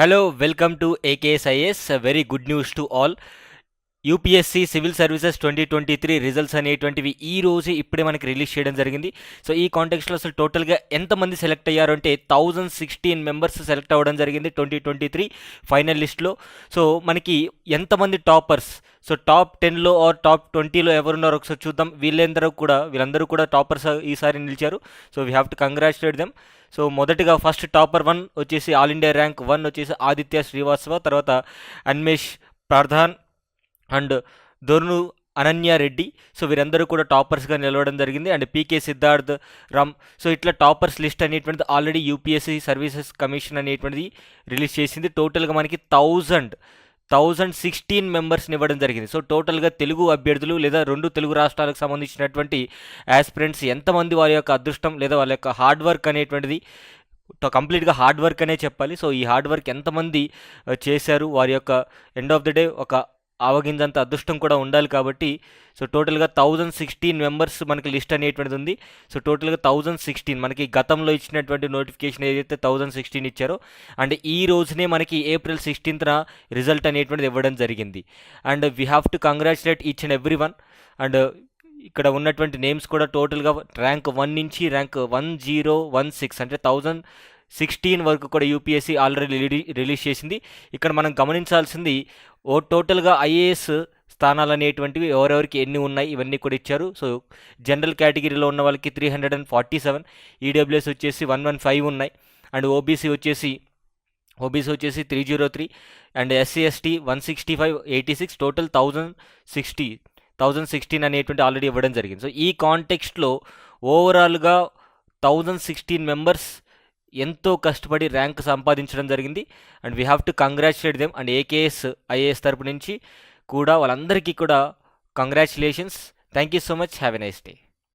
Hello welcome to ఏకేఎస్ఐఎస్. Very good news to all. UPSC civil services 2023 results అనేటువంటివి ఈ రోజు ఇప్పుడే మనకి రిలీజ్ చేయడం జరిగింది. సో ఈ కాంటెక్స్లో అసలు టోటల్గా ఎంతమంది సెలెక్ట్ అయ్యారు అంటే 1016 మెంబర్స్ సెలెక్ట్ అవ్వడం జరిగింది 2023 ఫైనల్ లిస్ట్లో. సో మనకి ఎంతమంది టాపర్స్, సో టాప్ 10లో ఆర్ టాప్ 20లో ఎవరున్నారో ఒకసారి చూద్దాం. వీళ్ళందరూ కూడా టాపర్స్ ఈసారి నిలిచారు. So we have to congratulate them. So మొదటిగా ఫస్ట్ టాపర్ 1 వచ్చేసి ఆల్ ఇండియా ర్యాంక్ 1 వచ్చేసి ఆదిత్య శ్రీవాస్తవ, తర్వాత అన్మేష్ ప్రధాన్ అండ్ దొర్ను అనన్య రెడ్డి. సో వీరందరూ కూడా టాపర్స్గా నిలవడం జరిగింది. And PK Siddharth Ram. So ఇట్లా టాపర్స్ లిస్ట్ అనేటువంటిది ఆల్రెడీ యూపీఎస్సీ సర్వీసెస్ కమిషన్ అనేటువంటిది రిలీజ్ చేసింది. టోటల్గా మనకి 1016 మెంబర్స్ని ఇవ్వడం జరిగింది. సో టోటల్గా తెలుగు అభ్యర్థులు లేదా 2 తెలుగు రాష్ట్రాలకు సంబంధించినటువంటి యాస్పిరెంట్స్ ఎంతమంది వారి యొక్క అదృష్టం లేదా వాళ్ళ యొక్క హార్డ్ వర్క్ అనేటువంటిది కంప్లీట్గా హార్డ్ వర్క్ అనే చెప్పాలి. సో ఈ హార్డ్ వర్క్ ఎంతమంది చేశారు, వారి యొక్క ఎండ్ ఆఫ్ ద డే ఒక ఆవగింజంత అదృష్టం కూడా ఉండాలి కాబట్టి. సో టోటల్గా 1016 మెంబర్స్ మనకి లిస్ట్ అనేటువంటిది ఉంది. సో టోటల్గా 1016 మనకి గతంలో ఇచ్చినటువంటి నోటిఫికేషన్ ఏదైతే 1016 ఇచ్చారో, అండ్ ఈ రోజునే మనకి ఏప్రిల్ 16న రిజల్ట్ అనేటువంటిది ఇవ్వడం జరిగింది. And we have to congratulate each and every one. And ఇక్కడ ఉన్నటువంటి నేమ్స్ కూడా టోటల్గా ర్యాంక్ 1 నుంచి ర్యాంక్ 1016 అంటే 1016 వరకు కూడా యూపీఎస్సీ ఆల్రెడీ రిలీజ్ చేసింది. ఇక్కడ మనం గమనించాల్సింది టోటల్గా ఐఏఎస్ స్థానాలు అనేటువంటివి ఎవరెవరికి ఎన్ని ఉన్నాయి ఇవన్నీ కూడా ఇచ్చారు. సో జనరల్ కేటగిరీలో ఉన్న వాళ్ళకి 347, ఈడబ్ల్యూఎస్ వచ్చేసి 115 ఉన్నాయి, అండ్ ఓబీసీ వచ్చేసి 303, అండ్ ఎస్సీ ఎస్టీ 165, 86, టోటల్ 1016 అనేటువంటి ఆల్రెడీ ఇవ్వడం జరిగింది. సో ఈ కాంటెక్స్ట్లో ఓవరాల్గా 1016 మెంబర్స్ ఎంతో కష్టపడి ర్యాంక్ సంపాదించడం జరిగింది. And we have to congratulate them. And IAS తరపు నుంచి కూడా వాళ్ళందరికీ కూడా congratulations. Thank you so much. Have a nice day.